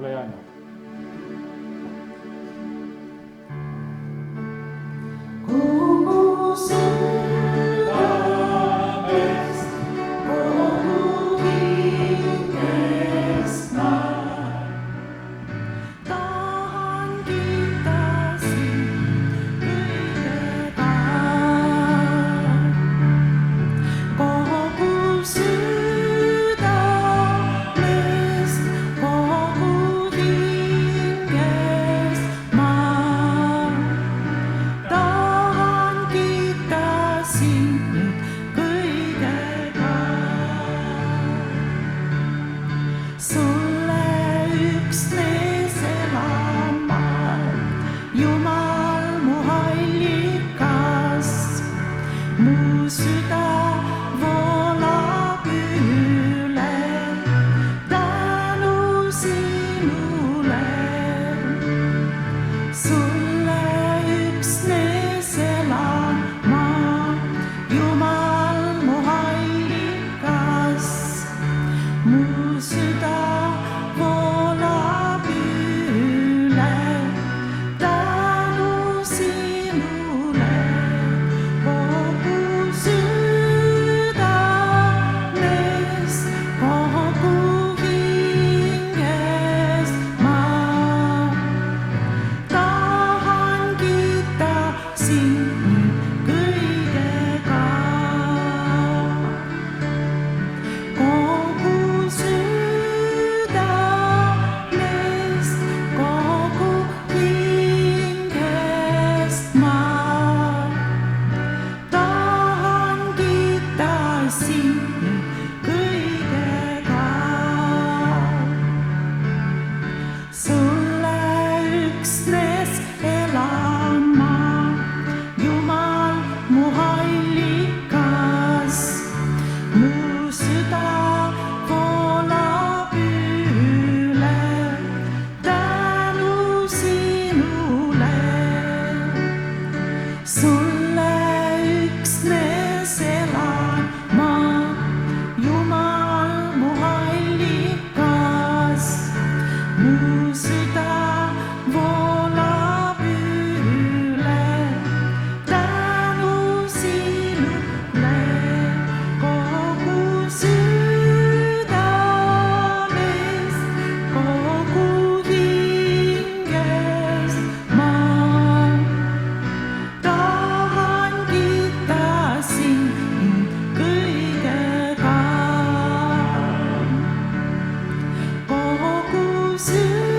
ole jäänud. Kogu südamest, kogu hingest ma tahan kiita sind kõigega. Kogu südamest, kogu hingest ma tahan kiita sind kõigega. Sulle üksnes elan ma, Jumal mu allikas. Mu süda voolab üle tänu sinule. Sulle üksnes elan ma, Jumal mu allikas. Mu süda voolab üle tänu sinule. Kogu südamest, kogu hingest ma tahan kiita sind kõigega. Kogu südamest, kogu hingest ma tahan kiita sind kõigega. Sulle üksnes elan ma, Jumal mu allikas. Mu süda voolab üle tänu sinule. Sulle üksnes elan ma, Jumal mu allikas. Mu süda voolab üle tänu sinule. Kogu südamest, kogu hingest ma tahan kiita sind kõigega. Kogu südamest,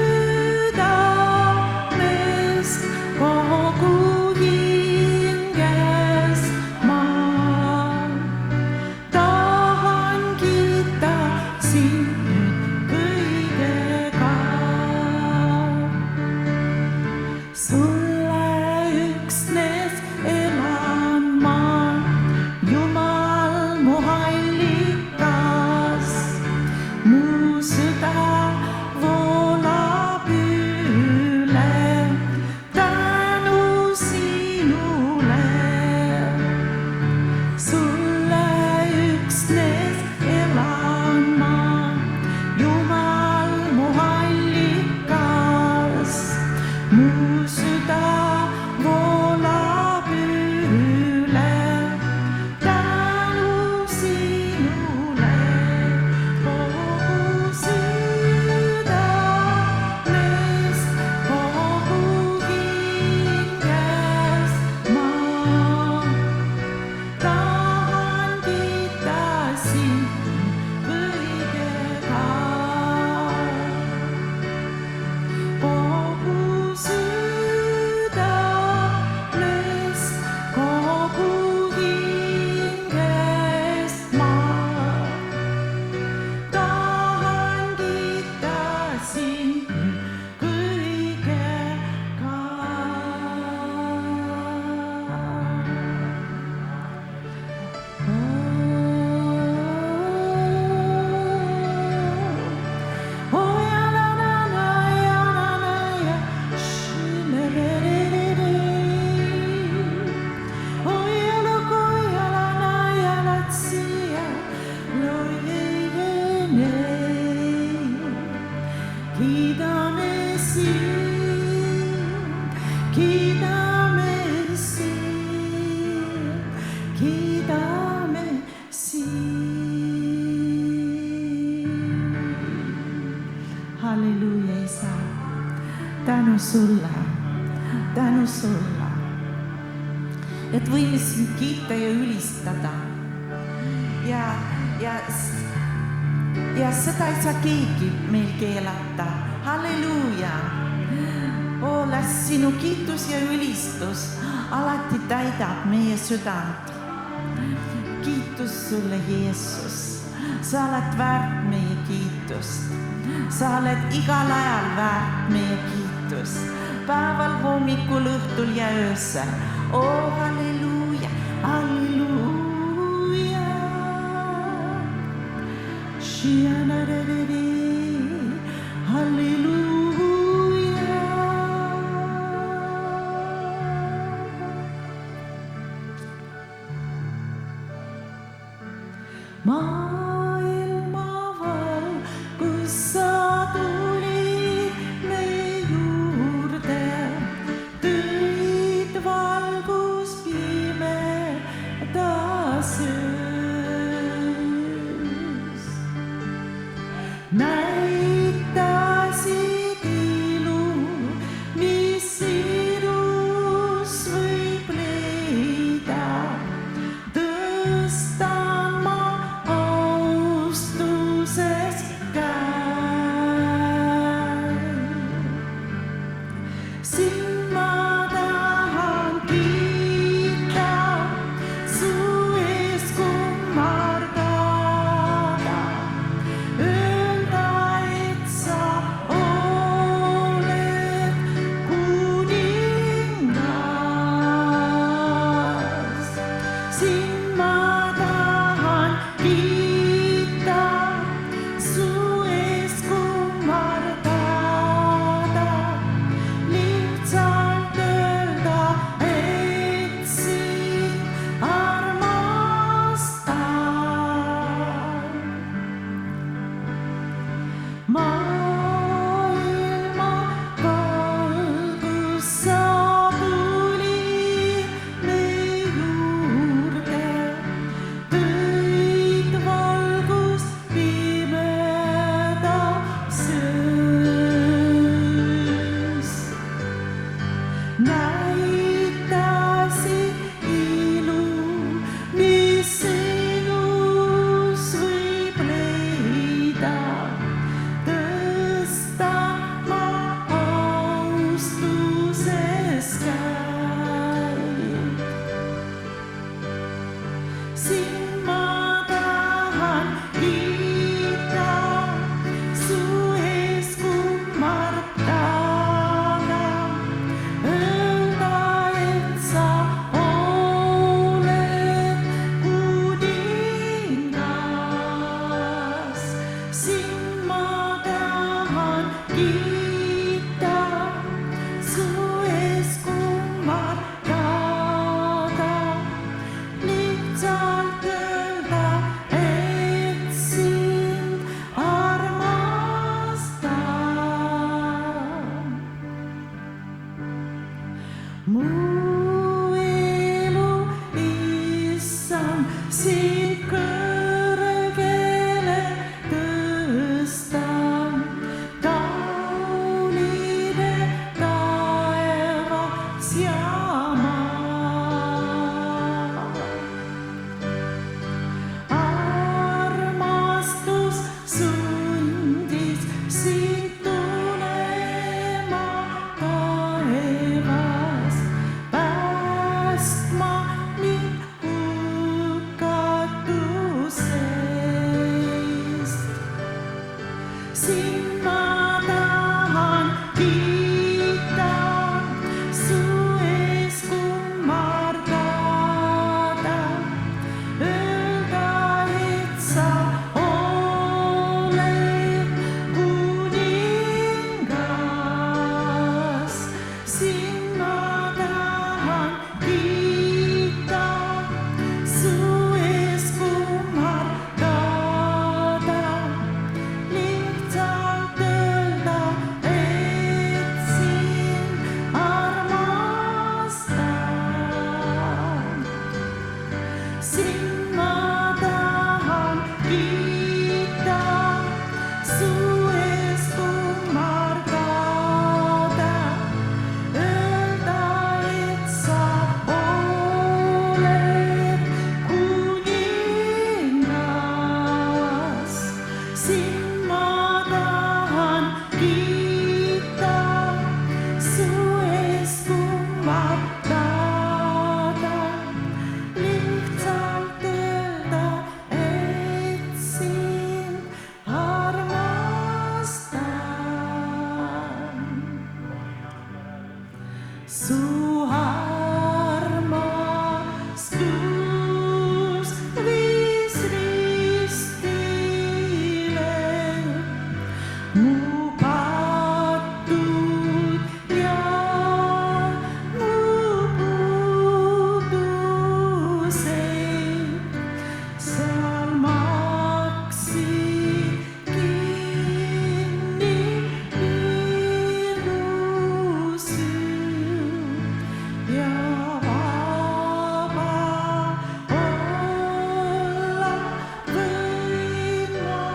Halleluuja, Isä. Tänu sulle, et võime sind kiita ja ülistada. Ja seda ei saa keegi meil keelata. Halleluuja. Las sinu kiitus ja ülistus alati täidab meie südant. Kiitus sulle, Jeesus. Sa oled väärt meie kiitust. Sa oled igal ajal väärt meie kiitust. Päeval, hommikul, õhtul ja öösel. Halleluuja, halleluuja. Halleluuja. Maailma valgus sa tulid meie juurde, tõid valgus pimedas öös. Näitasid ilu, mis sinus võib leida. Tõstan ma austuses käe. Sind ma tahan kiita, su ees kummardada. Öelda, et sa oled kuningas. Sind ma tahan kiita, su ees kummardada. Lihtsalt öelda, et sind armastan. Maailma valgus sa tulid meie juurde, tõid valgust pimedas öös. Näitasid ilu, mis sinus võib leida. Tõstan ma austuses käed. Sind ma tahan kiita, su ees kummardada. Öelda, et sa oled kuningas. Sind ma tahan kiita, su ees kummardada. Lihtsalt öelda, et sind armastan. Mu elu, Issand, sind kõrgele tõstan. Taunide taevas ja maa. Armastus sundis sind tulema taevas. su armastus viis ristile mu patud ja mu puudused. Seal maksid kinni hirmusüü ja vaba olla võin ma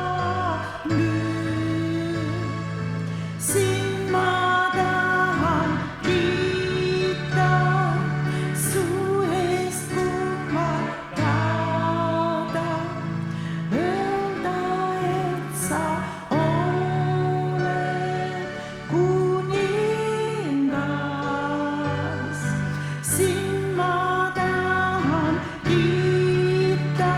nüüd. Sind ma tahan kiita su eest kummardada, öelda, et sa oled kuningas. Sind ma tahan kiita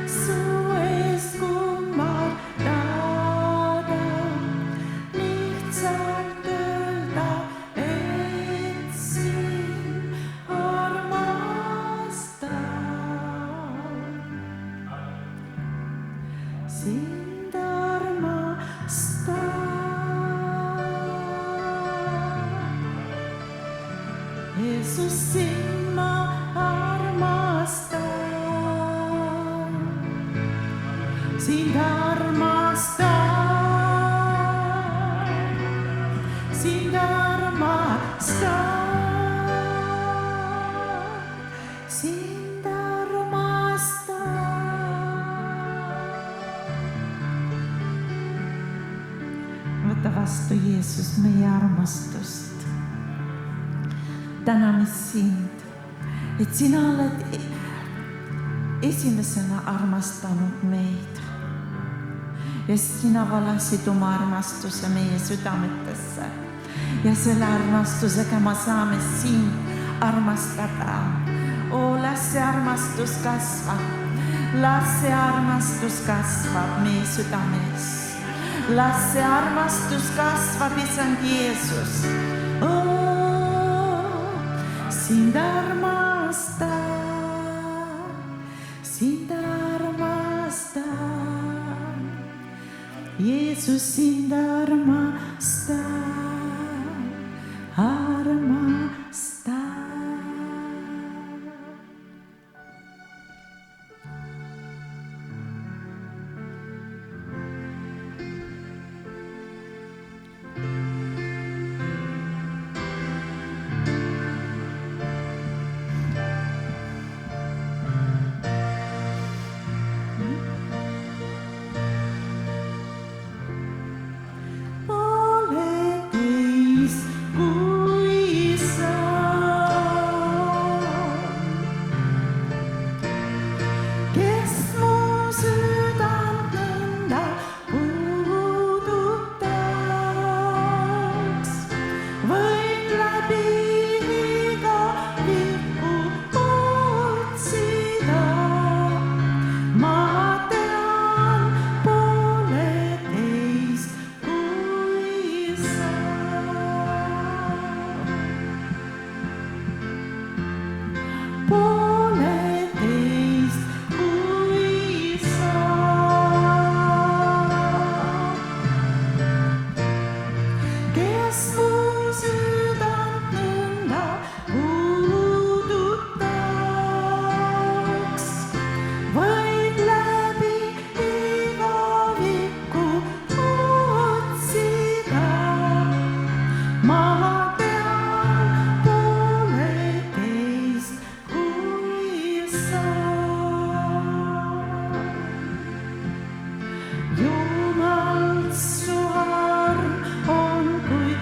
su eest kummardada, lihtsalt öelda, et sind armastan. Sind armastan. Jeesus, sind ma armastan. Sind armastan. Sind armastan. Sind armastan. Võta vastu, Jeesus, meie armastust. Täname sind, et sina oled esimesena armastanud meid ja sina valasid oma armastuse meie südametesse ja selle armastusega me saame sind armastada. Las see armastus kasvab, las see armastus kasvab meie südames. Las see armastus kasvab, Isand Jeesus. Sind armastan, sind armastan. Jeesus, sind armastan, armastan. Jumal, su arm on kui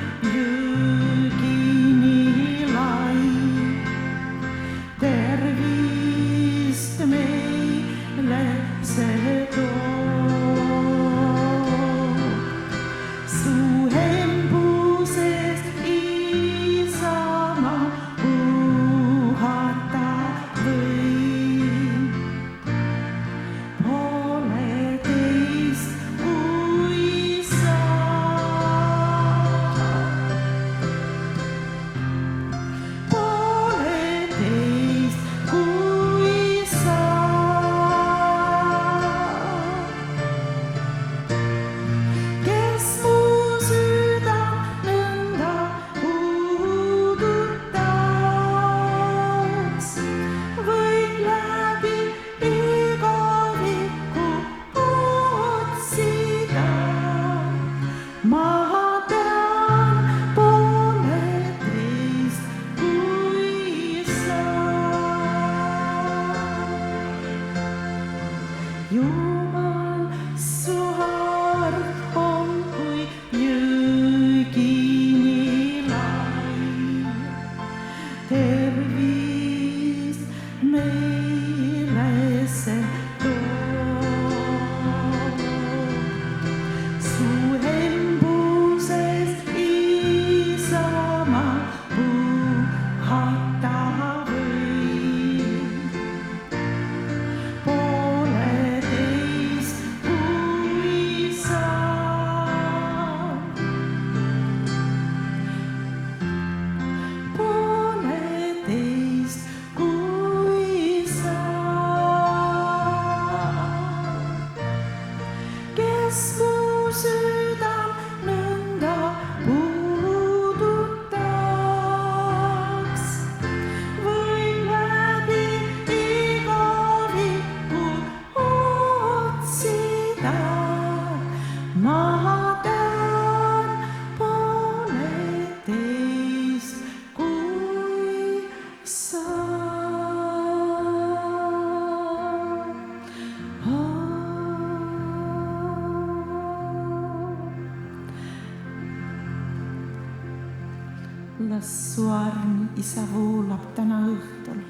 las su arm, Isa, voolab täna õhtul.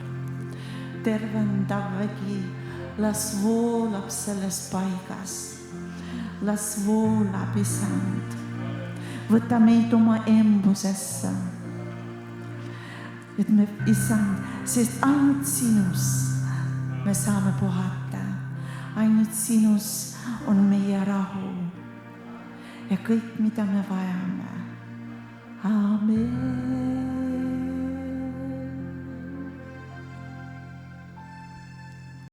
Tervendav vägi, las voolab selles paigas. Las voolab, Isand. Võta meid oma embusesse. Et me, Isand, sest ainult sinus me saame puhata. Ainult sinus on meie rahu ja kõik, mida me vajame. Amen.